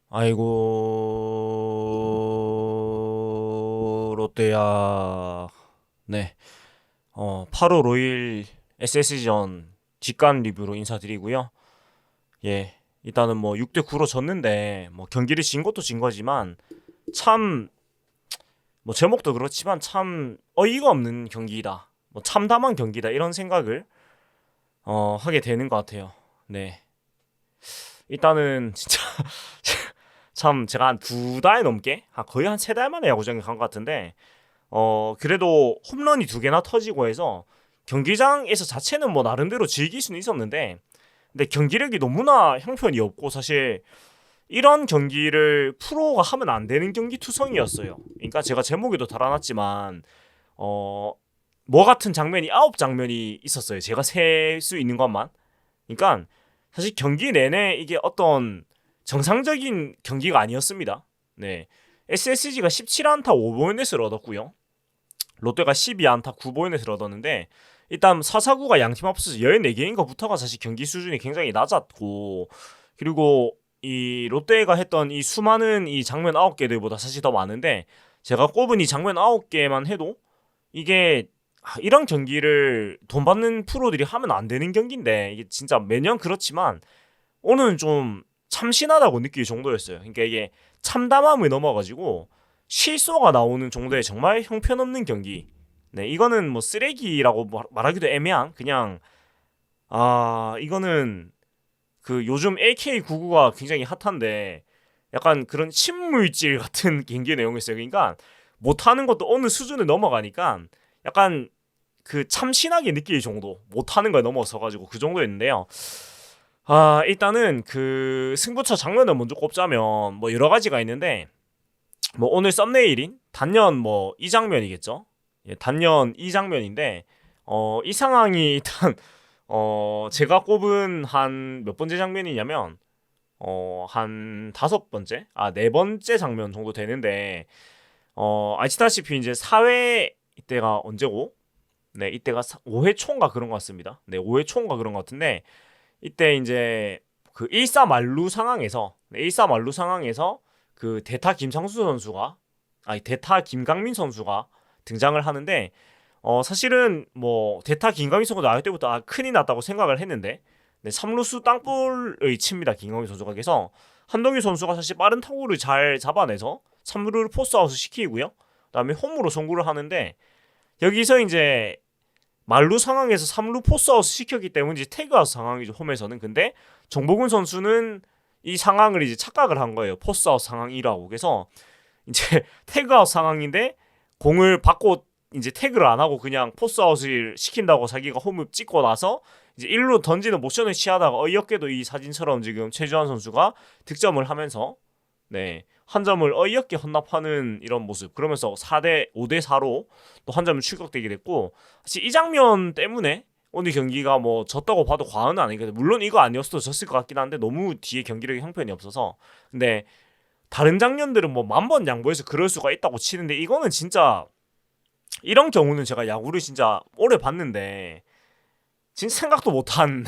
아이고 롯데야. 네. 8월 5일 SSG전 직관 리뷰로 인사드리고요. 예. 일단은 뭐 6대 9로 졌는데 뭐 경기를 진 것도 진 거지만 참 뭐 제목도 그렇지만 참 어이가 없는 경기다. 뭐 참담한 경기다 이런 생각을 하게 되는 것 같아요. 네. 일단은 진짜 참 제가 한 두 달 넘게 거의 한 세 달 만에 야구장에 간 것 같은데 그래도 홈런이 두 개나 터지고 해서 경기장에서 자체는 뭐 나름대로 즐길 수는 있었는데 근데 경기력이 너무나 형편이 없고 사실 이런 경기를 프로가 하면 안 되는 경기 투성이었어요. 그러니까 제가 제목에도 달아놨지만 어, 뭐 같은 장면이 9장면이 있었어요. 제가 셀 수 있는 것만. 그러니까 사실 경기 내내 이게 어떤 정상적인 경기가 아니었습니다. 네. SSG가 17안타 5볼넷을 얻었고요. 롯데가 12안타 9볼넷을 얻었는데 일단 사사구가 양팀 합쳐서 14개인가부터가 사실 경기 수준이 굉장히 낮았고 그리고 이 롯데가 했던 이 수많은 이 장면 9개들보다 사실 더 많은데 제가 꼽은 이 장면 9개만 해도 이게 이런 경기를 돈 받는 프로들이 하면 안 되는 경기인데 이게 진짜 매년 그렇지만 오늘은 좀 참신하다고 느낄 정도였어요. 그러니까 이게 참담함을 넘어가지고 실소가 나오는 정도의 정말 형편없는 경기. 네, 이거는 뭐 쓰레기라고 말하기도 애매한 그냥 이거는 그 요즘 AK99가 굉장히 핫한데 약간 그런 신물질 같은 경기 내용이었어요. 그러니까 못하는 것도 어느 수준을 넘어가니까 약간 그 참신하게 느낄 정도 못하는 걸 넘어서 가지고 그 정도였는데요. 일단은 그 승부처 장면을 먼저 꼽자면 뭐 여러 가지가 있는데 뭐 오늘 썸네일인 단연 뭐 이 장면이겠죠. 예, 단연 이 장면인데 이 상황이 일단 제가 꼽은 한 몇 번째 장면이냐면 한 다섯 번째 네 번째 장면 정도 되는데 아시다시피 이제 사회 이때가 언제고 네 이때가 5회 초인가 그런 것 같습니다. 네 5회 초인가 그런 것 같은데 이때 이제 그 1사 만루 상황에서 1사 만루 상황에서 그 대타 김상수 선수가 대타 김강민 선수가 등장을 하는데 사실은 뭐 대타 김강민 선수가 나올 때부터 큰일 났다고 생각을 했는데 네, 3루수 땅볼의 칩니다. 김강민 선수가 그래서 한동희 선수가 사실 빠른 타구를 잘 잡아내서 3루를 포스아웃을 시키고요. 그다음에 홈으로 송구를 하는데 여기서 이제 말루 상황에서 3루 포스아웃 시켰기 때문에 이제 태그아웃 상황이죠. 홈에서는. 근데 정보근 선수는 이 상황을 이제 착각을 한 거예요. 포스아웃 상황이라고. 그래서 이제 태그아웃 상황인데 공을 받고 이제 태그를 안 하고 그냥 포스아웃을 시킨다고 자기가 홈을 찍고 나서 이제 1루 던지는 모션을 취하다가 어이없게도 이 사진처럼 지금 최주환 선수가 득점을 하면서 네. 한 점을 어이없게 헌납하는 이런 모습. 그러면서 4대 5대 4로 또 한 점을 출격되게 됐고 사실 이 장면 때문에 오늘 경기가 뭐 졌다고 봐도 과언은 아니거든요. 물론 이거 아니었어도 졌을 것 같긴 한데 너무 뒤에 경기력이 형편이 없어서 근데 다른 장면들은 뭐 만 번 양보해서 그럴 수가 있다고 치는데 이거는 진짜 이런 경우는 제가 야구를 진짜 오래 봤는데 진짜 생각도 못한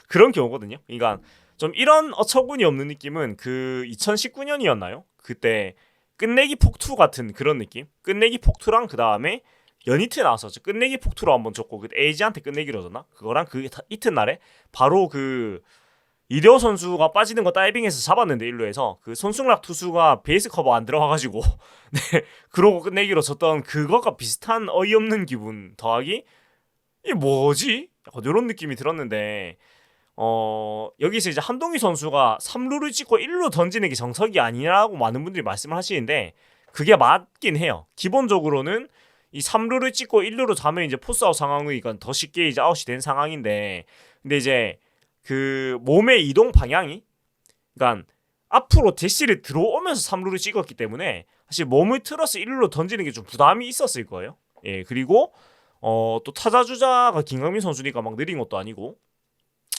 그런 경우거든요. 그러니까 좀 이런 어처구니 없는 느낌은 그 2019년이었나요? 그때 끝내기 폭투 같은 그런 느낌. 끝내기 폭투랑 그 다음에 연이트 나왔었죠. 끝내기 폭투로 한번 줬고 그 에이지한테 끝내기로 줬나? 그거랑 그 이튿날에 바로 그 이대호 선수가 빠지는 거 다이빙해서 잡았는데 1루에서 그 손승락 투수가 베이스 커버 안 들어가가지고 네 그러고 끝내기로 졌던 그거가 비슷한 어이없는 기분 더하기 이게 뭐지? 약간 이런 느낌이 들었는데 여기서 이제 한동희 선수가 3루를 찍고 1루 던지는 게 정석이 아니라고 많은 분들이 말씀을 하시는데 그게 맞긴 해요. 기본적으로는 이 3루를 찍고 1루로 가면 이제 포스아웃 상황이니까 더 쉽게 이제 아웃이 된 상황인데 근데 이제 그 몸의 이동 방향이 그러니까 앞으로 대시를 들어오면서 3루를 찍었기 때문에 사실 몸을 틀어서 1루로 던지는 게 좀 부담이 있었을 거예요. 예, 그리고 또 타자 주자가 김강민 선수니까 막 느린 것도 아니고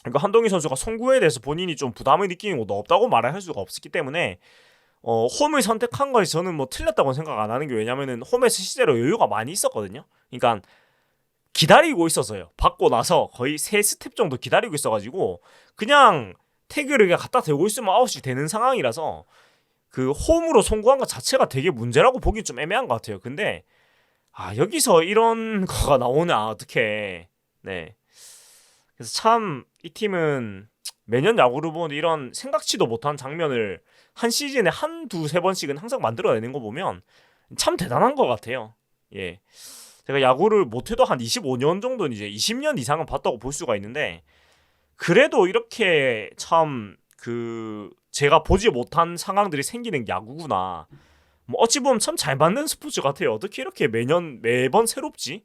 그러니까 한동희 선수가 송구에 대해서 본인이 좀 부담을 느끼는 것도 없다고 말을 할 수가 없었기 때문에 홈을 선택한 것이 저는 뭐 틀렸다고 생각 안 하는 게 왜냐면은 홈에서 실제로 여유가 많이 있었거든요. 그러니까 기다리고 있었어요. 받고 나서 거의 세 스텝 정도 기다리고 있어가지고 그냥 태그를 그냥 갖다 대고 있으면 아웃이 되는 상황이라서 그 홈으로 송구한 것 자체가 되게 문제라고 보긴 좀 애매한 것 같아요. 근데 여기서 이런 거가 나오냐 어떡해. 네. 그래서 참 이 팀은 매년 야구를 보는데 이런 생각지도 못한 장면을 한 시즌에 한 두세 번씩은 항상 만들어내는 거 보면 참 대단한 것 같아요. 예. 제가 야구를 못해도 한 25년 정도는 이제 20년 이상은 봤다고 볼 수가 있는데 그래도 이렇게 참 제가 보지 못한 상황들이 생기는 게 야구구나. 뭐 어찌 보면 참 잘 맞는 스포츠 같아요. 어떻게 이렇게 매번 새롭지?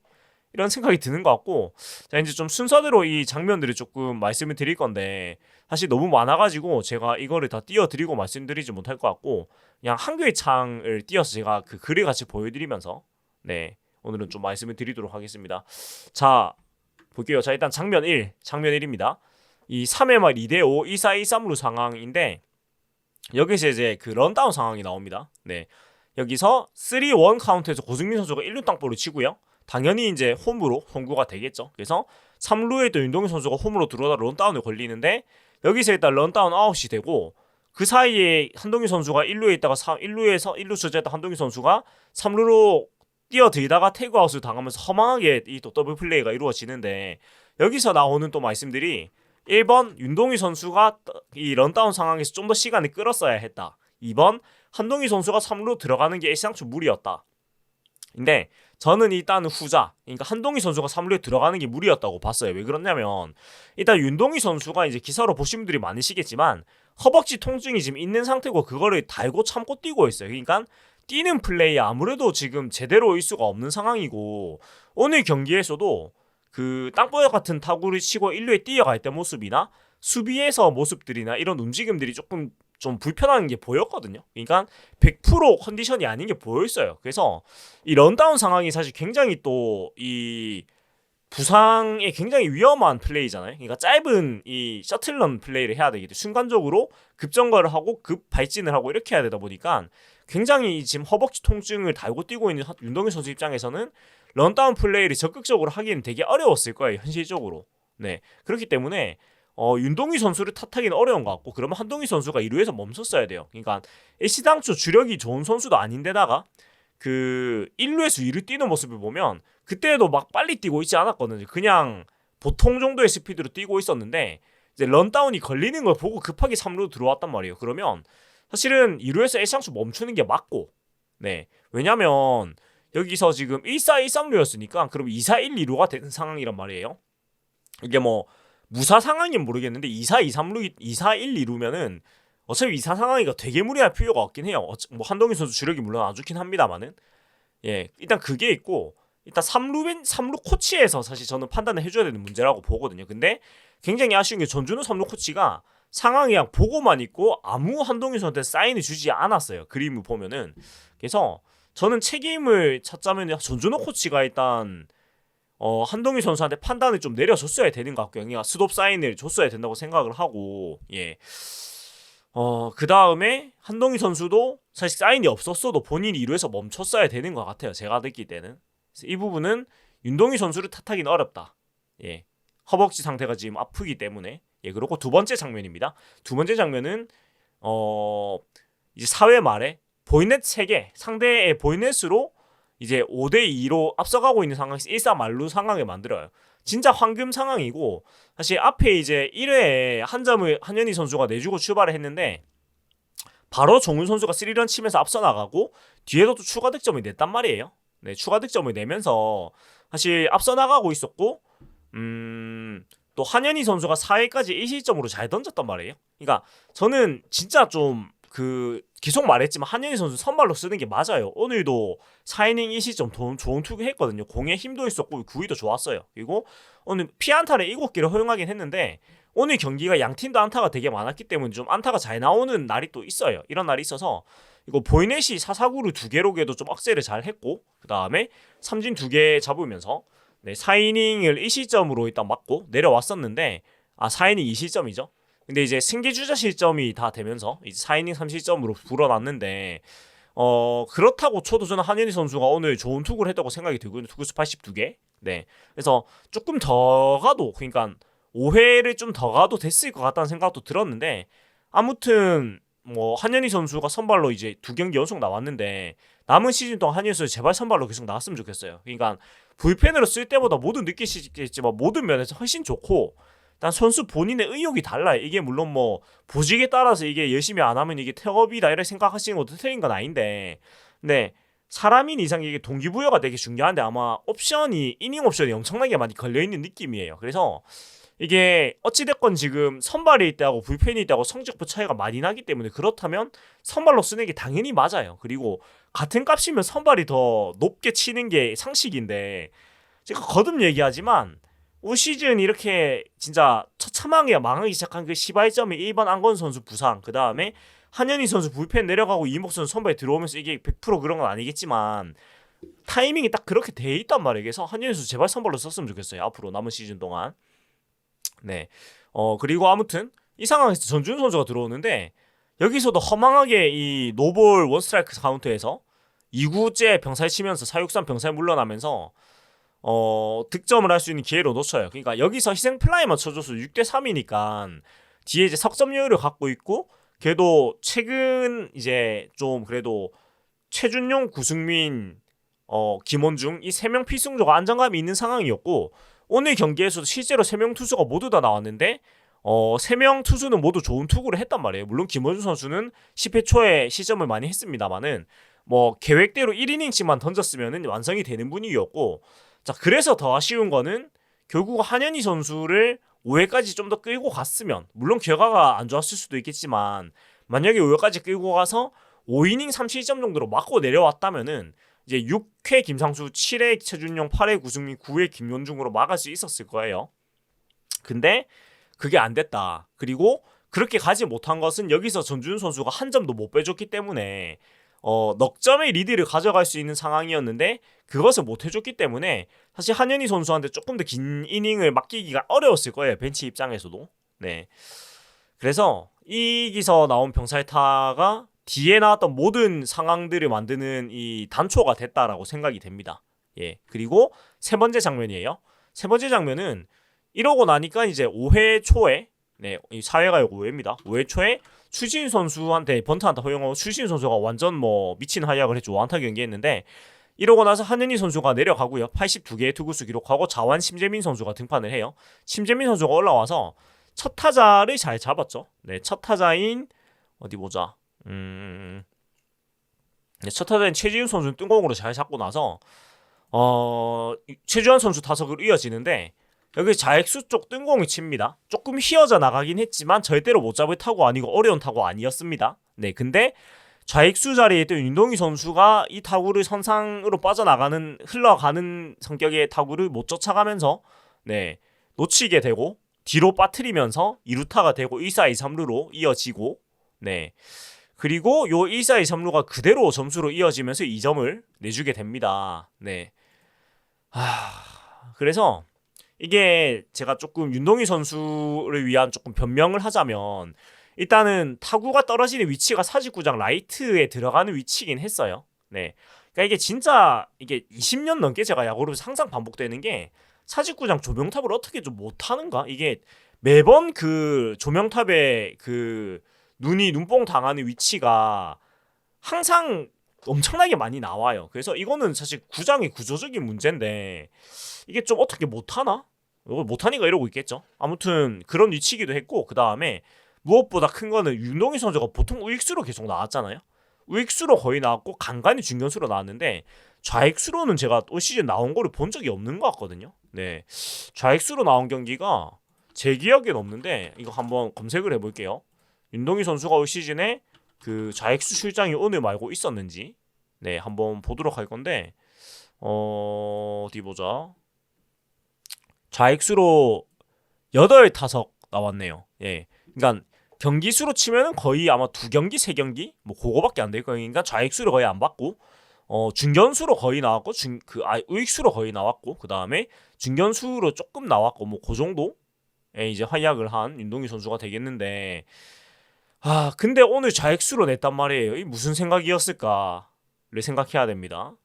이런 생각이 드는 것 같고, 자 이제 좀 순서대로 이 장면들을 조금 말씀을 드릴 건데 사실 너무 많아가지고 제가 이거를 다 띄워드리고 말씀드리지 못할 것 같고 그냥 한글 창을 띄어서 제가 그 글을 같이 보여드리면서 네 오늘은 좀 말씀을 드리도록 하겠습니다. 자 볼게요. 자 일단 장면 1입니다. 이 3회 말 2대5 2-4, 2-3루 상황인데 여기서 이제 그 런다운 상황이 나옵니다. 네 여기서 3-1 카운트에서 고승민 선수가 1루 땅볼을 치고요. 당연히 이제 홈으로 송구가 되겠죠. 그래서 3루에 또 윤동희 선수가 홈으로 들어오다 런다운을 걸리는데 여기서 일단 런다운 아웃이 되고 그 사이에 한동희 선수가 1루에 있다가 1루에서 1루 주자였던 한동희 선수가 3루로 뛰어들다가 태그아웃을 당하면서 허망하게 이 또 더블 플레이가 이루어지는데 여기서 나오는 또 말씀들이 1번 윤동희 선수가 이 런다운 상황에서 좀 더 시간을 끌었어야 했다. 2번 한동희 선수가 3루 들어가는 게 애시당초 무리였다. 근데 저는 일단 후자, 그러니까 한동희 선수가 3루에 들어가는 게 무리였다고 봤어요. 왜 그러냐면 일단 윤동희 선수가 이제 기사로 보신 분들이 많으시겠지만 허벅지 통증이 지금 있는 상태고 그거를 달고 참고 뛰고 있어요. 그러니까 뛰는 플레이 아무래도 지금 제대로일 수가 없는 상황이고 오늘 경기에서도 그 땅볼 같은 타구를 치고 1루에 뛰어갈 때 모습이나 수비에서 모습들이나 이런 움직임들이 조금 좀 불편한 게 보였거든요. 그러니까 100% 컨디션이 아닌 게 보였어요. 그래서 이 런다운 상황이 사실 굉장히 또 이 부상에 굉장히 위험한 플레이잖아요. 그러니까 짧은 이 셔틀런 플레이를 해야 되기 때문에 순간적으로 급정거를 하고 급 발진을 하고 이렇게 해야 되다 보니까 굉장히 지금 허벅지 통증을 달고 뛰고 있는 윤동희 선수 입장에서는 런다운 플레이를 적극적으로 하기는 되게 어려웠을 거예요. 현실적으로. 네 그렇기 때문에 윤동희 선수를 탓하기는 어려운 것 같고 그러면 한동희 선수가 2루에서 멈췄어야 돼요. 그러니까 애시당초 주력이 좋은 선수도 아닌데다가 그 1루에서 2루 뛰는 모습을 보면 그때도 막 빨리 뛰고 있지 않았거든요. 그냥 보통 정도의 스피드로 뛰고 있었는데 이제 런다운이 걸리는 걸 보고 급하게 3루로 들어왔단 말이에요. 그러면 사실은 2루에서 애시당초 멈추는 게 맞고 네 왜냐면 여기서 지금 1-4, 1-3루였으니까 그럼 2-4, 1-2루가 되는 상황이란 말이에요. 이게 뭐 무사 상황인 모르겠는데 2-4, 2-3루, 2-4, 1-2루면은 어차피 2-4 상황이가 되게 무리할 필요가 없긴 해요. 뭐 한동희 선수 주력이 물론 안 좋긴 합니다만은 예 일단 그게 있고 일단 3루 코치에서 사실 저는 판단을 해줘야 되는 문제라고 보거든요. 근데 굉장히 아쉬운 게 전준우 3루 코치가 상황이 그냥 보고만 있고 아무 한동희 선수한테 사인을 주지 않았어요. 그림을 보면은 그래서 저는 책임을 찾자면 전준호 코치가 일단 한동희 선수한테 판단을 좀 내려줬어야 되는 것 같고요. 그러니까 스톱 사인을 줬어야 된다고 생각을 하고 예. 그 다음에 한동희 선수도 사실 사인이 없었어도 본인이 2루에서 멈췄어야 되는 것 같아요. 제가 느낄 때는. 그래서 이 부분은 윤동희 선수를 탓하기는 어렵다. 예. 허벅지 상태가 지금 아프기 때문에. 예. 그리고 두 번째 장면입니다. 두 번째 장면은 이제 4회 말에 보이넷 3개 상대의 보이넷으로 이제 5대2로 앞서가고 있는 상황에서 1-4 만루 상황을 만들어요. 진짜 황금 상황이고 사실 앞에 이제 1회에 한 점을 한현희 선수가 내주고 출발을 했는데 바로 정훈 선수가 3런 치면서 앞서 나가고 뒤에도 또 추가 득점을 냈단 말이에요. 네, 추가 득점을 내면서 사실 앞서 나가고 있었고 또 한현희 선수가 4회까지 1실점으로 잘 던졌단 말이에요. 그러니까 저는 진짜 좀 계속 말했지만 한현희 선수 선발로 쓰는 게 맞아요. 오늘도 4이닝 1실점 좋은 투구 했거든요. 공에 힘도 있었고 구위도 좋았어요. 그리고 오늘 피안타를 7개를 허용하긴 했는데 오늘 경기가 양팀도 안타가 되게 많았기 때문에 좀 안타가 잘 나오는 날이 또 있어요. 이런 날이 있어서 이거 보이넷이 4사구루 2개로게도 좀 억세를 잘 했고 그 다음에 삼진 2개 잡으면서 네, 4이닝을 1실점으로 일단 맞고 내려왔었는데 4이닝 2실점이죠. 근데 이제 승기주자 실점이 다 되면서 이제 4이닝 3실점으로 불어났는데 그렇다고 쳐도 저는 한현희 선수가 오늘 좋은 투구를 했다고 생각이 들고요. 투구수 82개. 네. 그래서 조금 더 가도 그러니까 5회를 좀 더 가도 됐을 것 같다는 생각도 들었는데 아무튼 뭐 한현희 선수가 선발로 이제 2경기 연속 나왔는데 남은 시즌 동안 한현희 선수 제발 선발로 계속 나왔으면 좋겠어요. 그러니까 불펜으로 쓸 때보다 모두 느끼시겠지만 모든 면에서 훨씬 좋고 일단 선수 본인의 의욕이 달라요. 이게 물론 뭐 보직에 따라서 이게 열심히 안 하면 이게 태업이다 이렇게 생각하시는 것도 틀린 건 아닌데 근데 사람인 이상 이게 동기부여가 되게 중요한데 아마 옵션이 이닝 옵션이 엄청나게 많이 걸려있는 느낌이에요. 그래서 이게 어찌됐건 지금 선발일 때하고 불펜일 때하고 성적표 차이가 많이 나기 때문에 그렇다면 선발로 쓰는 게 당연히 맞아요. 그리고 같은 값이면 선발이 더 높게 치는 게 상식인데 제가 거듭 얘기하지만 올 시즌 이렇게 진짜 처참하게 망하기 시작한 그 시발점이 1번 안건 선수 부상 그 다음에 한현희 선수 불펜 내려가고 이목 선수 선발에 들어오면서 이게 100% 그런 건 아니겠지만 타이밍이 딱 그렇게 돼 있단 말이에요. 그래서 한현희 선수 제발 선발로 썼으면 좋겠어요. 앞으로 남은 시즌 동안. 네. 그리고 아무튼 이 상황에서 전준 선수가 들어오는데 여기서도 허망하게 이 노볼 원스트라이크 카운트에서 2구째 병살 치면서 463 병살 물러나면서 득점을 할 수 있는 기회를 놓쳐요. 그러니까 여기서 희생 플라이만 쳐줘서 6대3이니까 뒤에 이제 석점 여유를 갖고 있고 걔도 최근 이제 좀 그래도 최준용, 구승민, 김원중 이 3명 필승조가 안정감이 있는 상황이었고 오늘 경기에서도 실제로 3명 투수가 모두 다 나왔는데 3명 투수는 모두 좋은 투구를 했단 말이에요. 물론 김원중 선수는 10회 초에 시점을 많이 했습니다만은 뭐 계획대로 1이닝씩만 던졌으면 완성이 되는 분위기였고 자 그래서 더 아쉬운 거는 결국 한현희 선수를 5회까지 좀 더 끌고 갔으면 물론 결과가 안 좋았을 수도 있겠지만 만약에 5회까지 끌고 가서 5이닝 3실점 정도로 맞고 내려왔다면은 이제 6회 김상수, 7회 최준용, 8회 구승민, 9회 김원중으로 막을 수 있었을 거예요. 근데 그게 안 됐다. 그리고 그렇게 가지 못한 것은 여기서 전준 선수가 한 점도 못 빼줬기 때문에 넉 점의 리드를 가져갈 수 있는 상황이었는데 그것을 못 해줬기 때문에 사실 한현희 선수한테 조금 더 긴 이닝을 맡기기가 어려웠을 거예요. 벤치 입장에서도. 네. 그래서 이기서 나온 병살타가 뒤에 나왔던 모든 상황들을 만드는 이 단초가 됐다라고 생각이 됩니다. 예. 그리고 세 번째 장면이에요. 세 번째 장면은 이러고 나니까 이제 5회 초에 4회가 아니고 5회입니다. 5회 초에 추신 선수한테 번트 한타 허용하고 추신 선수가 완전 뭐 미친 활약을 했죠. 완타 경기했는데 이러고 나서 한현희 선수가 내려가고요. 82개의 투구수 기록하고 자완 심재민 선수가 등판을 해요. 심재민 선수가 올라와서 첫 타자를 잘 잡았죠. 네, 첫 타자인 어디 보자. 첫 타자인 최지훈 선수는 뜬공으로 잘 잡고 나서 최주환 선수 타석으로 이어지는데 여기 좌익수 쪽 뜬공이 칩니다. 조금 휘어져 나가긴 했지만 절대로 못 잡을 타구 아니고 어려운 타구 아니었습니다. 네, 근데 좌익수 자리에 있던 윤동희 선수가 이 타구를 선상으로 빠져나가는 흘러가는 성격의 타구를 못 쫓아가면서 놓치게 되고 뒤로 빠뜨리면서 2루타가 되고 1사 2, 3루로 이어지고 그리고 요 1사 2, 3루가 그대로 점수로 이어지면서 2점을 내주게 됩니다. 그래서 이게 제가 조금 윤동희 선수를 위한 조금 변명을 하자면 일단은 타구가 떨어지는 위치가 사직구장 라이트에 들어가는 위치긴 했어요. 그러니까 이게 진짜 이게 20년 넘게 제가 야구를 항상 반복되는 게 사직구장 조명탑을 어떻게 좀 못하는가? 이게 매번 그 조명탑에 그 눈뽕 당하는 위치가 항상 엄청나게 많이 나와요. 그래서 이거는 사실 구장의 구조적인 문제인데 이게 좀 어떻게 못하나? 못하니까 이러고 있겠죠. 아무튼 그런 위치기도 했고 그 다음에 무엇보다 큰 거는 윤동희 선수가 보통 우익수로 계속 나왔잖아요. 우익수로 거의 나왔고 간간히 중견수로 나왔는데 좌익수로는 제가 올 시즌 나온 거를 본 적이 없는 것 같거든요. 좌익수로 나온 경기가 제 기억엔 없는데 이거 한번 검색을 해볼게요. 윤동희 선수가 올 시즌에 그 좌익수 출장이 오늘 말고 있었는지 한번 보도록 할 건데 어디 보자. 좌익수로 8타석 나왔네요. 그러니까 경기 수로 치면은 거의 아마 2경기, 3경기 뭐 그거밖에 안 될 거예요. 그러니까 좌익수로 거의 안 받고 중견수로 거의 나왔고 우익수로 거의 나왔고 그 다음에 중견수로 조금 나왔고 뭐 그 정도에 이제 활약을 한 윤동희 선수가 되겠는데 근데 오늘 좌익수로 냈단 말이에요. 이 무슨 생각이었을까를 생각해야 됩니다.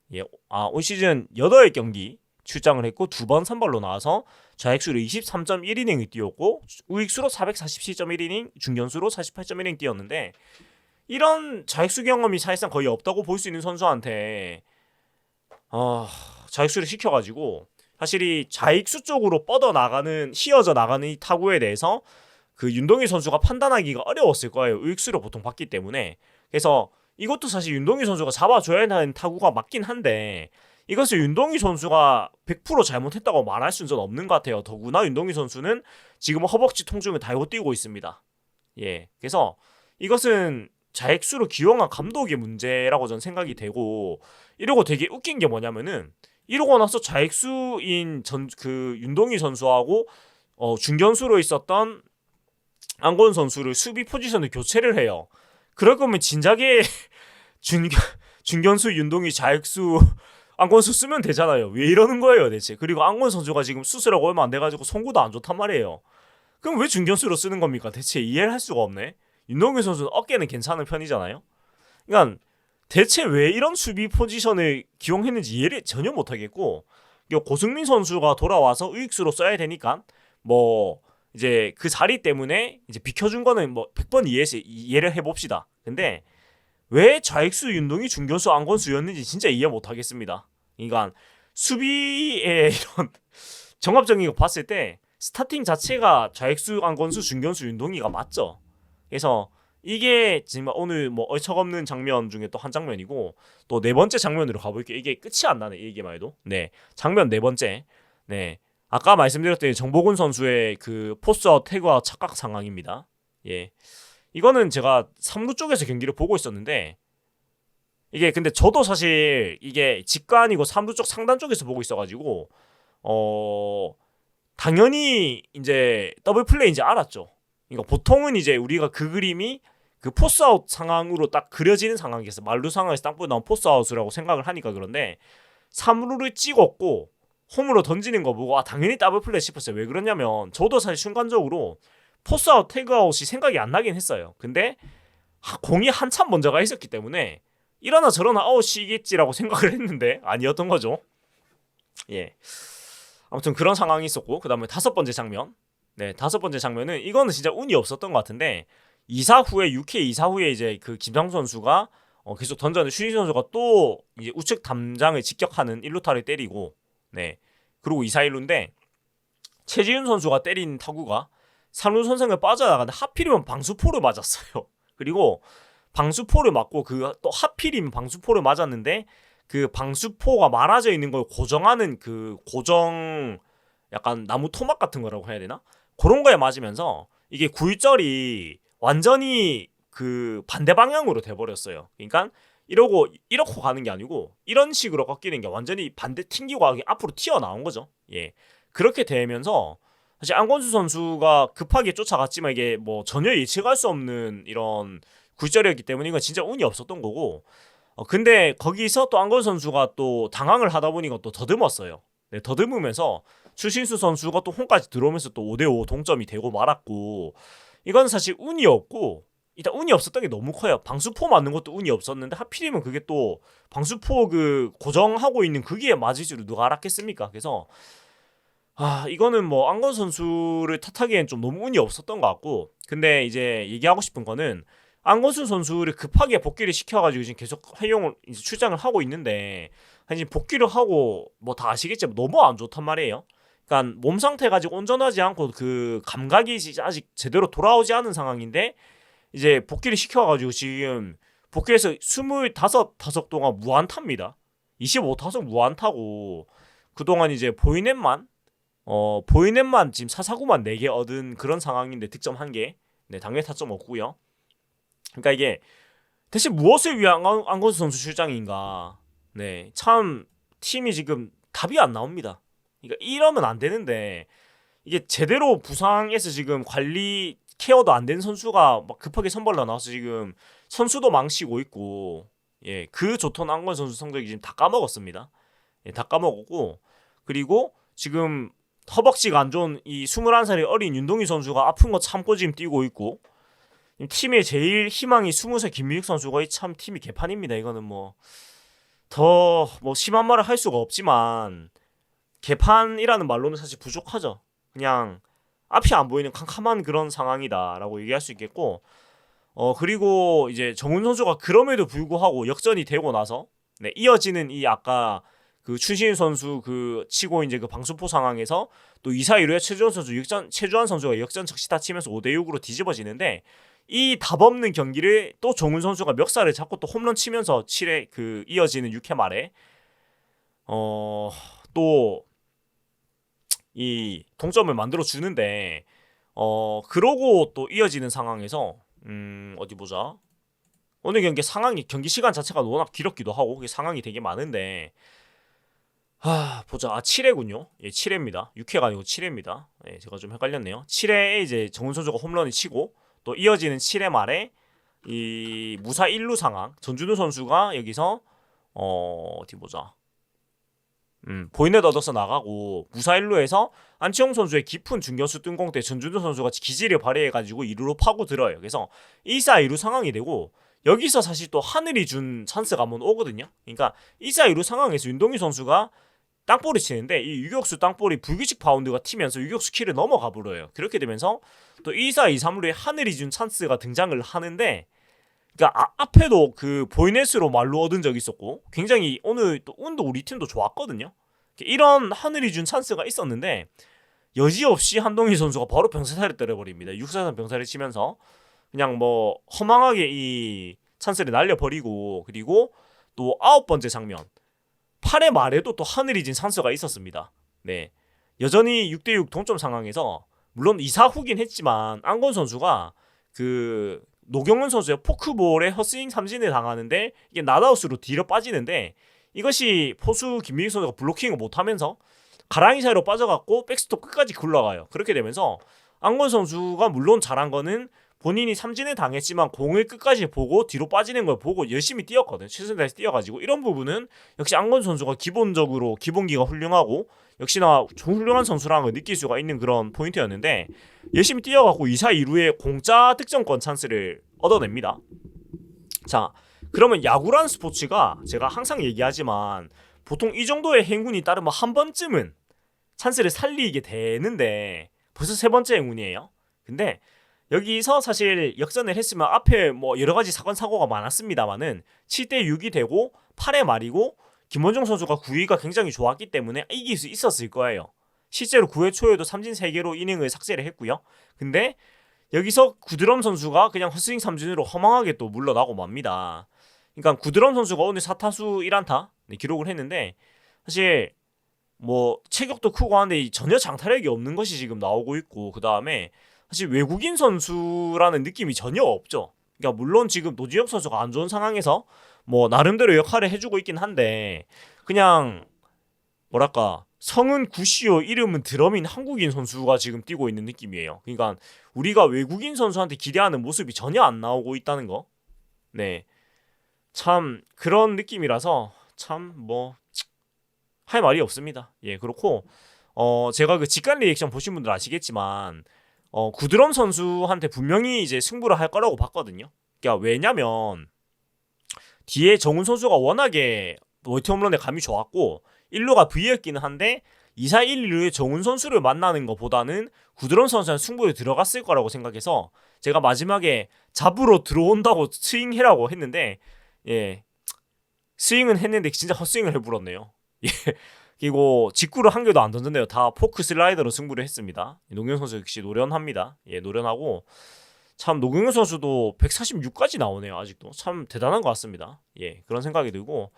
올 시즌 8경기 출장을 했고 2번 선발로 나와서 좌익수로 23.1이닝을 뛰었고 우익수로 447.1이닝 중견수로 48.1이닝 뛰었는데 이런 자익수 경험이 사실상 거의 없다고 볼 수 있는 선수한테 자익수를 시켜가지고 사실 이 자익수 쪽으로 뻗어나가는 휘어져 나가는 이 타구에 대해서 그 윤동희 선수가 판단하기가 어려웠을 거예요. 의익수를 보통 받기 때문에. 그래서 이것도 사실 윤동희 선수가 잡아줘야 하는 타구가 맞긴 한데 이것을 윤동희 선수가 100% 잘못했다고 말할 수는 없는 것 같아요. 더구나 윤동희 선수는 지금 허벅지 통증을 달고 뛰고 있습니다. 예, 그래서 이것은 자익수로 기용한 감독의 문제라고 저는 생각이 되고, 이러고 되게 웃긴 게 뭐냐면은 이러고 나서 자익수인 그 윤동희 선수하고 중견수로 있었던 안건 선수를 수비 포지션을 교체를 해요. 그럴 거면 진작에 중견수 윤동희 자익수 안건수 쓰면 되잖아요. 왜 이러는 거예요 대체. 그리고 안건 선수가 지금 수술하고 얼마 안 돼가지고 송구도 안 좋단 말이에요. 그럼 왜 중견수로 쓰는 겁니까? 대체 이해를 할 수가 없네. 윤동희 선수는 어깨는 괜찮은 편이잖아요. 그러니까 대체 왜 이런 수비 포지션을 기용했는지 이해를 전혀 못하겠고, 고승민 선수가 돌아와서 의익수로 써야 되니까 뭐 이제 그 자리 때문에 이제 비켜준 거는 뭐 100번 이해를 해봅시다. 근데 왜 좌익수 윤동희 중견수 안건수였는지 진짜 이해 못하겠습니다. 그러니까 수비의 이런 종합적인 거 봤을 때 스타팅 자체가 좌익수 안건수 중견수 윤동희가 맞죠. 그래서 이게 지금 오늘 뭐 얼척없는 장면 중에 또 한 장면이고, 또 네 번째 장면으로 가볼게요. 이게 끝이 안 나네, 이 얘기만 해도. 네, 장면 네 번째. 네, 아까 말씀드렸던 정보근 선수의 그 포스아웃 태그와 착각 상황입니다. 예, 이거는 제가 3루 쪽에서 경기를 보고 있었는데, 이게 근데 저도 사실 이게 직관 아니고 3루 쪽 상단 쪽에서 보고 있어가지고 당연히 이제 더블 플레이인지 알았죠. 그러니까 보통은 이제 우리가 그 그림이 그 포스아웃 상황으로 딱 그려지는 상황이었어. 말루 상황에서 땅볼 나온 포스아웃이라고 생각을 하니까. 그런데 3루를 찍었고 홈으로 던지는 거 보고 당연히 더블 플레이 싶었어요. 왜 그러냐면 저도 사실 순간적으로 포스아웃 태그아웃이 생각이 안 나긴 했어요. 근데 공이 한참 먼저 가 있었기 때문에 이러나 저러나 아웃이겠지라고 생각을 했는데 아니었던 거죠. 예. 아무튼 그런 상황이 있었고, 그 다음에 다섯 번째 장면. 네, 다섯 번째 장면은 이거는 진짜 운이 없었던 것 같은데, 2사 후에 6회 2사 후에 이제 그 김상수 선수가 계속 던졌는데 슈니 선수가 또 이제 우측 담장을 직격하는 1루타를 때리고, 네, 그리고 2사 1루인데 최지훈 선수가 때린 타구가 3루 선상을 빠져나가는데 하필이면 방수포를 맞았어요. 그리고 방수포를 맞고 그 또 하필이면 방수포를 맞았는데 그 방수포가 말아져 있는 걸 고정하는 그 고정 약간 나무 토막 같은 거라고 해야 되나? 그런 거에 맞으면서 이게 굴절이 완전히 그 반대 방향으로 돼버렸어요. 그러니까 이러고 가는 게 아니고 이런 식으로 꺾이는 게 완전히 반대 튕기고 앞으로 튀어나온 거죠. 예, 그렇게 되면서 사실 안건수 선수가 급하게 쫓아갔지만 이게 뭐 전혀 예측할 수 없는 이런 굴절이었기 때문에 이건 진짜 운이 없었던 거고, 근데 거기서 또 안건 선수가 또 당황을 하다 보니까 또 더듬었어요. 네, 더듬으면서 추신수 선수가 또 홈까지 들어오면서 또 5대5 동점이 되고 말았고, 이건 사실 운이 없고, 일단 운이 없었던 게 너무 커요. 방수포 맞는 것도 운이 없었는데 하필이면 그게 또 방수포 그 고정하고 있는 그게 맞을 줄 누가 알았겠습니까? 그래서 이거는 뭐 안건 선수를 탓하기엔 좀 너무 운이 없었던 것 같고, 근데 이제 얘기하고 싶은 거는 안건수 선수를 급하게 복귀를 시켜가지고 지금 계속 활용을 이제 출장을 하고 있는데, 사실 복귀를 하고 뭐 다 아시겠지만 너무 안 좋단 말이에요. 그러니까 몸 상태 가지고 온전하지 않고 그 감각이 아직 제대로 돌아오지 않은 상황인데 이제 복귀를 시켜가지고 지금 복귀해서 25타석 동안 무안타입니다. 25타석 무안타고 그동안 이제 보이넷만 지금 사사구만 4개 얻은 그런 상황인데 득점 1개. 네, 당연히 타점 없고요. 그러니까 이게 대체 무엇을 위한 안건수 선수 출장인가. 네, 참 팀이 지금 답이 안 나옵니다. 그러니까 이러면 안 되는데 이게 제대로 부상해서 지금 관리 케어도 안 된 선수가 막 급하게 선발로 나와서 지금 선수도 망치고 있고, 예, 그 좋던 안건 선수 성적이 지금 다 까먹었습니다. 예, 다 까먹었고, 그리고 지금 허벅지가 안 좋은 이 21살의 어린 윤동희 선수가 아픈 거 참고 지금 뛰고 있고, 팀의 제일 희망이 20살 김민욱 선수가 참 팀이 개판입니다. 이거는 뭐 더 뭐 심한 말을 할 수가 없지만 개판이라는 말로는 사실 부족하죠. 그냥 앞이 안 보이는 캄캄한 그런 상황이다라고 얘기할 수 있겠고, 그리고 이제 정훈 선수가 그럼에도 불구하고 역전이 되고 나서 네, 이어지는 이 아까 그 추신 선수 그 치고 이제 그 방수포 상황에서 또 2사 1루에 최주환 선수가 역전 적시타 치면서 5대6으로 뒤집어지는데 이 답없는 경기를 또 정훈 선수가 멱살을 잡고 또 홈런 치면서 7회 그 이어지는 6회 말에 또 이 동점을 만들어 주는데 그러고 또 이어지는 상황에서 어디 보자. 오늘 경기 시간 자체가 워낙 길었기도 하고 상황이 되게 많은데 보자. 7회군요. 예, 7회입니다. 6회가 아니고 7회입니다. 예, 제가 좀 헷갈렸네요. 7회에 이제 정훈 선수가 홈런을 치고 또 이어지는 7회 말에 이 무사 1루 상황. 전준우 선수가 여기서 어디 보자. 보이넷 얻어서 나가고 무사 1루에서 안치홍 선수의 깊은 중견수 뜬공 때 전준우 선수가 기질을 발휘해가지고 2루로 파고 들어요. 그래서 1사 2루 상황이 되고 여기서 사실 또 하늘이 준 찬스가 한번 오거든요. 그러니까 1사 2루 상황에서 윤동희 선수가 땅볼이 치는데 이 유격수 땅볼이 불규칙 바운드가 튀면서 유격수 키를 넘어가 버려요. 그렇게 되면서 또 2사 2, 3루에 하늘이 준 찬스가 등장을 하는데 그러니까 앞에도 그 보이넷으로 말로 얻은 적이 있었고 굉장히 오늘 또 운도 우리 팀도 좋았거든요. 이런 하늘이 준 찬스가 있었는데 여지없이 한동희 선수가 바로 병사살을 때려버립니다. 6사선 병사를 치면서 그냥 뭐 허망하게 이 찬스를 날려버리고 그리고 또 9번째 장면 8회 말에도 또 하늘이 진 찬스가 있었습니다. 네, 여전히 6대6 동점 상황에서 물론 2사 후긴 했지만 안건 선수가 그 노경은 선수의 포크볼에 헛스윙 삼진을 당하는데 이게 낫아웃으로 뒤로 빠지는데 이것이 포수 김민규 선수가 블로킹을 못하면서 가랑이 사이로 빠져갖고 백스톱 끝까지 굴러가요. 그렇게 되면서 안건 선수가 물론 잘한 거는 본인이 삼진을 당했지만 공을 끝까지 보고 뒤로 빠지는 걸 보고 열심히 뛰었거든요. 최선을 다해서 뛰어가지고 이런 부분은 역시 안건 선수가 기본적으로 기본기가 훌륭하고 역시나 훌륭한 선수라는 걸 느낄 수가 있는 그런 포인트였는데 열심히 뛰어가고 2사 2루에 공짜 득점권 찬스를 얻어냅니다. 자, 그러면 야구라는 스포츠가 제가 항상 얘기하지만 보통 이 정도의 행운이 따르면 한 번쯤은 찬스를 살리게 되는데 벌써 세 번째 행운이에요. 근데 여기서 사실 역전을 했으면 앞에 뭐 여러 가지 사고가 많았습니다만은 7대 6이 되고 8회 말이고 김원중 선수가 9위가 굉장히 좋았기 때문에 이길 수 있었을 거예요. 실제로 9회 초에도 삼진 3개로 이닝을 삭제를 했고요. 근데 여기서 구드럼 선수가 그냥 헛스윙 삼진으로 허망하게 또 물러나고 맙니다. 그러니까 구드럼 선수가 오늘 4타수 1안타 기록을 했는데 사실 뭐 체격도 크고 하는데 전혀 장타력이 없는 것이 지금 나오고 있고 그 다음에 사실 외국인 선수라는 느낌이 전혀 없죠. 그러니까 물론 지금 노지엽 선수가 안 좋은 상황에서 뭐 나름대로 역할을 해주고 있긴 한데 그냥 뭐랄까 성은 구시오 이름은 드럼인 한국인 선수가 지금 뛰고 있는 느낌이에요. 그러니까 우리가 외국인 선수한테 기대하는 모습이 전혀 안 나오고 있다는 거. 네, 참 그런 느낌이라서 참 뭐 할 말이 없습니다. 예, 그렇고 제가 그 직관 리액션 보신 분들 아시겠지만 구드럼 선수한테 분명히 이제 승부를 할 거라고 봤거든요. 그러니까 왜냐면 뒤에 정훈 선수가 워낙에 멀티 홈런에 감이 좋았고 1루가 V였기는 한데 2사 1루에 정훈 선수를 만나는 것보다는 구드럼 선수는 승부에 들어갔을 거라고 생각해서 제가 마지막에 잡으러 들어온다고 스윙해라고 했는데 예, 스윙은 했는데 진짜 헛스윙을 해버렸네요. 예, 그리고 직구를 한 개도 안 던졌네요. 다 포크 슬라이더로 승부를 했습니다. 노경현 선수 역시 노련합니다. 예, 노련하고 참 노경현 선수도 146까지 나오네요. 아직도 참 대단한 것 같습니다. 예, 그런 생각이 들고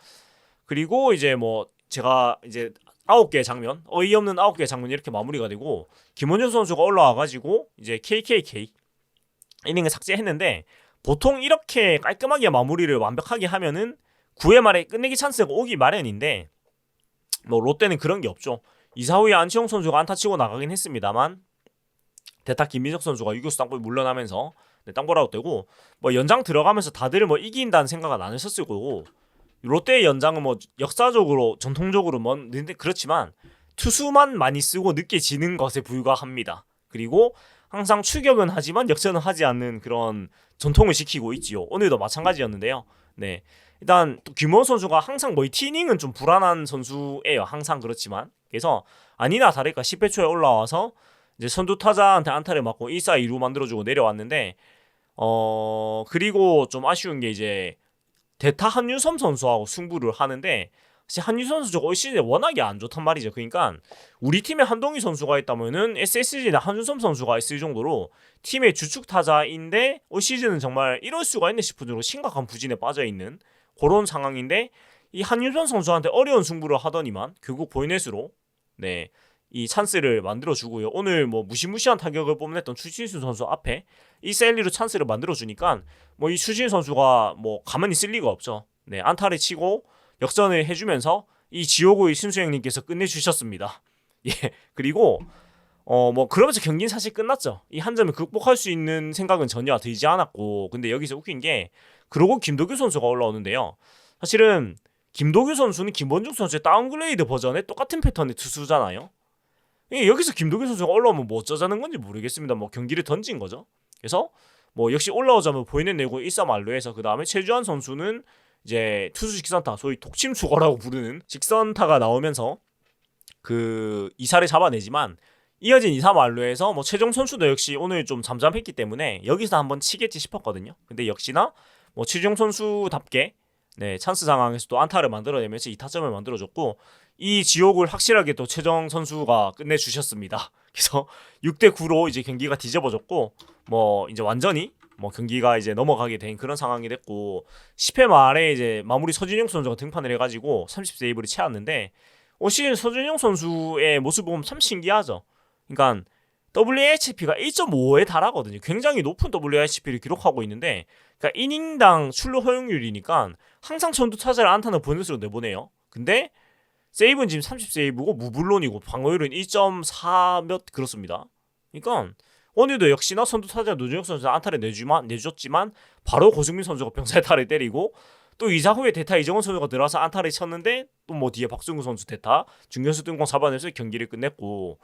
그리고 이제 뭐 제가 이제 9개의 장면 어이없는 9개의 장면이 이렇게 마무리가 되고 김원준 선수가 올라와가지고 이제 KKK 이닝을 삭제했는데 보통 이렇게 깔끔하게 마무리를 완벽하게 하면은 9회 말에 끝내기 찬스가 오기 마련인데 뭐 롯데는 그런 게 없죠. 2사 후에 안치홍 선수가 안타 치고 나가긴 했습니다만 대타 김민석 선수가 유격수 땅볼 물러나면서 땅볼 아웃되고 뭐 연장 들어가면서 다들 뭐 이긴다는 생각은 안 했었을 거고 롯데의 연장은 뭐 역사적으로 전통적으로 뭔데 그렇지만 투수만 많이 쓰고 늦게 지는 것에 불과합니다. 그리고 항상 추격은 하지만 역전은 하지 않는 그런 전통을 지키고 있지요. 오늘도 마찬가지였는데요. 네, 일단 또 김원 선수가 항상 멀티이닝은 좀 불안한 선수예요. 항상 그렇지만 그래서 아니나 다를까 10회 초에 올라와서 이제 선두 타자한테 안타를 맞고 1사 2루 만들어주고 내려왔는데 그리고 좀 아쉬운 게 이제 대타 한유섬 선수하고 승부를 하는데 사실 한유섬 선수가 올 시즌에 워낙에 안 좋단 말이죠. 그러니까 우리 팀에 한동희 선수가 있다면은 SSG나 한유섬 선수가 있을 정도로 팀의 주축 타자인데 올 시즌은 정말 이럴 수가 있네 싶을 정도로 심각한 부진에 빠져 있는 그런 상황인데 이 한유섬 선수한테 어려운 승부를 하더니만 결국 보이넷으로 네. 이 찬스를 만들어주고요. 오늘 뭐 무시무시한 타격을 뽐냈던 추신수 선수 앞에 이 셀리로 찬스를 만들어주니까 뭐 이 추신수 선수가 뭐 가만히 있을 리가 없죠. 네, 안타를 치고 역전을 해주면서 이 지오고의 신수 형님께서 끝내주셨습니다. 예, 그리고 뭐 그러면서 경기는 사실 끝났죠. 이 한 점을 극복할 수 있는 생각은 전혀 들지 않았고, 근데 여기서 웃긴 게 그러고 김도규 선수가 올라오는데요. 사실은 김도규 선수는 김원중 선수의 다운그레이드 버전의 똑같은 패턴의 투수잖아요. 여기서 김도균 선수가 올라오면 뭐 어쩌자는 건지 모르겠습니다. 뭐 경기를 던진 거죠. 그래서 뭐 역시 올라오자면 보이는 내고 1-3 만루해서 그 다음에 최주환 선수는 이제 투수 직선타, 소위 독침 수거라고 부르는 직선타가 나오면서 그 2사를 잡아내지만 이어진 2-3 만루에서 뭐 최종 선수도 역시 오늘 좀 잠잠했기 때문에 여기서 한번 치겠지 싶었거든요. 근데 역시나 뭐 최종 선수답게 네, 찬스 상황에서도 안타를 만들어내면서 2타점을 만들어줬고 이 지옥을 확실하게 또 최정 선수가 끝내주셨습니다. 그래서 6-9로 이제 경기가 뒤집어졌고 뭐 이제 완전히 뭐 경기가 이제 넘어가게 된 그런 상황이 됐고 10회 말에 이제 마무리 서준용 선수가 등판을 해가지고 30세이브를 채웠는데 올 시즌 서준용 선수의 모습 보면 참 신기하죠. 그러니까 WHP가 1.5에 달하거든요. 굉장히 높은 WHP를 기록하고 있는데 그러니까 이닝당 출루 허용률이니까 항상 전두 타자를 안타는 보너스로 내보내요. 근데 세이브는 지금 30세이브고 무블론이고 방어율은 1.4 몇 그렇습니다. 그러니까 오늘도 역시나 선두 타자 노준혁 선수가 안타를 내줬지만 바로 고승민 선수가 병살타를 때리고 또 2사 후에 대타 이정원 선수가 들어와서 안타를 쳤는데 또 뭐 뒤에 박승우 선수 대타 중견수 등공 잡아내서 경기를 끝냈고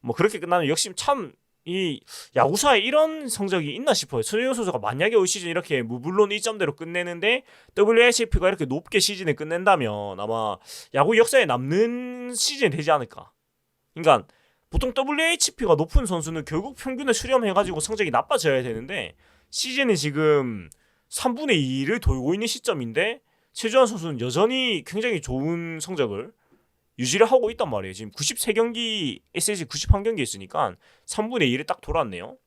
뭐 그렇게 끝나면 역시 참 이 야구사에 이런 성적이 있나 싶어요. 손흥민 선수가 만약에 올 시즌 이렇게 무블론 1점대로 끝내는데 WHP가 이렇게 높게 시즌을 끝낸다면 아마 야구 역사에 남는 시즌이 되지 않을까. 그러니까 보통 WHP가 높은 선수는 결국 평균을 수렴해가지고 성적이 나빠져야 되는데 시즌이 지금 3분의 2를 돌고 있는 시점인데 최주환 선수는 여전히 굉장히 좋은 성적을 유지를 하고 있단 말이에요. 지금 93경기, SSG 91경기 있으니까 3분의 1을 딱 돌았네요.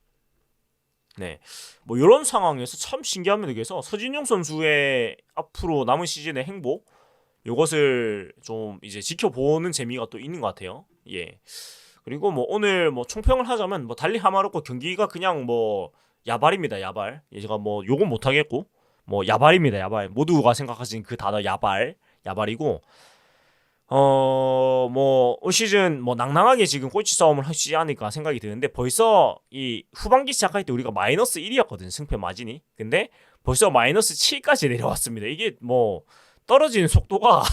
네. 뭐 이런 상황에서 참 신기한 면에서 서진용 선수의 앞으로 남은 시즌의 행복 이것을 좀 이제 지켜보는 재미가 또 있는 것 같아요. 예. 그리고 뭐 오늘 뭐 총평을 하자면 뭐 달리 하마롭고 경기가 그냥 뭐 야발입니다. 야발. 제가 뭐 욕은 못 하겠고 뭐 야발입니다. 야발. 모두가 생각하시는 그 단어 야발이고 뭐 올 시즌 뭐 낭낭하게 지금 꼴찌 싸움을 하지 않을까 생각이 드는데 벌써 이 후반기 시작할 때 우리가 마이너스 1이었거든 승패 마진이. 근데 벌써 마이너스 7까지 내려왔습니다. 이게 뭐 떨어지는 속도가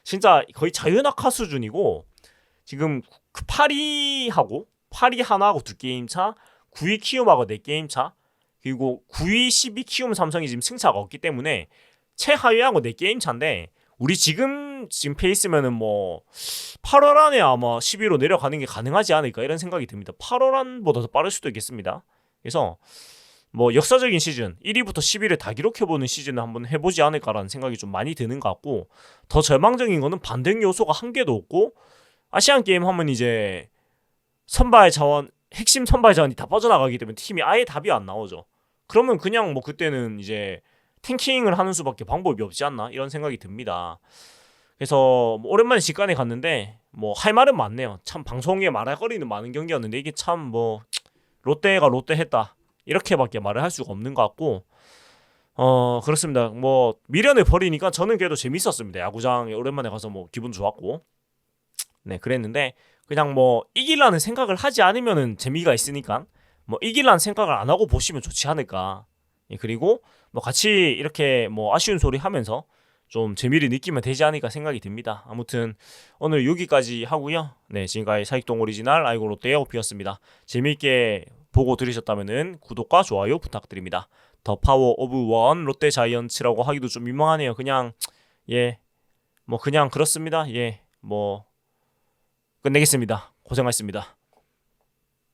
진짜 거의 자연낙하 수준이고 지금 8위 하나하고 2게임 차, 9위 키움하고 4게임 차, 그리고 9위 12 키움 삼성이 지금 승차가 없기 때문에 최하위하고 4게임 차인데 우리 지금 페이스면은 뭐 8월 안에 아마 10위로 내려가는 게 가능하지 않을까 이런 생각이 듭니다. 8월 안보다 더 빠를 수도 있겠습니다. 그래서 뭐 역사적인 시즌 1위부터 10위를 다 기록해보는 시즌을 한번 해보지 않을까라는 생각이 좀 많이 드는 것 같고 더 절망적인 거는 반등 요소가 한 개도 없고 아시안 게임 하면 이제 핵심 선발 자원이 다 빠져나가기 때문에 팀이 아예 답이 안 나오죠. 그러면 그냥 뭐 그때는 이제 탱킹을 하는 수밖에 방법이 없지 않나 이런 생각이 듭니다. 그래서 뭐 오랜만에 직관에 갔는데 뭐 할 말은 많네요. 참 방송에 말할 거리는 많은 경기였는데 이게 참 뭐 롯데가 롯데했다 이렇게밖에 말을 할 수가 없는 것 같고 그렇습니다. 뭐 미련을 버리니까 저는 그래도 재밌었습니다. 야구장에 오랜만에 가서 뭐 기분 좋았고 네 그랬는데 그냥 뭐 이기라는 생각을 하지 않으면은 재미가 있으니까 뭐 이기라는 생각을 안 하고 보시면 좋지 않을까. 예, 그리고 뭐 같이 이렇게 뭐 아쉬운 소리 하면서 좀 재미를 느끼면 되지 않을까 생각이 듭니다. 아무튼 오늘 여기까지 하고요. 네, 지금까지 사익동 오리지널 아이고 롯데의 오피였습니다. 재미있게 보고 들으셨다면은 구독과 좋아요 부탁드립니다. 더 파워 오브 원 롯데 자이언츠라고 하기도 좀 민망하네요. 그냥 뭐 그냥 그렇습니다. 뭐 끝내겠습니다. 고생하셨습니다.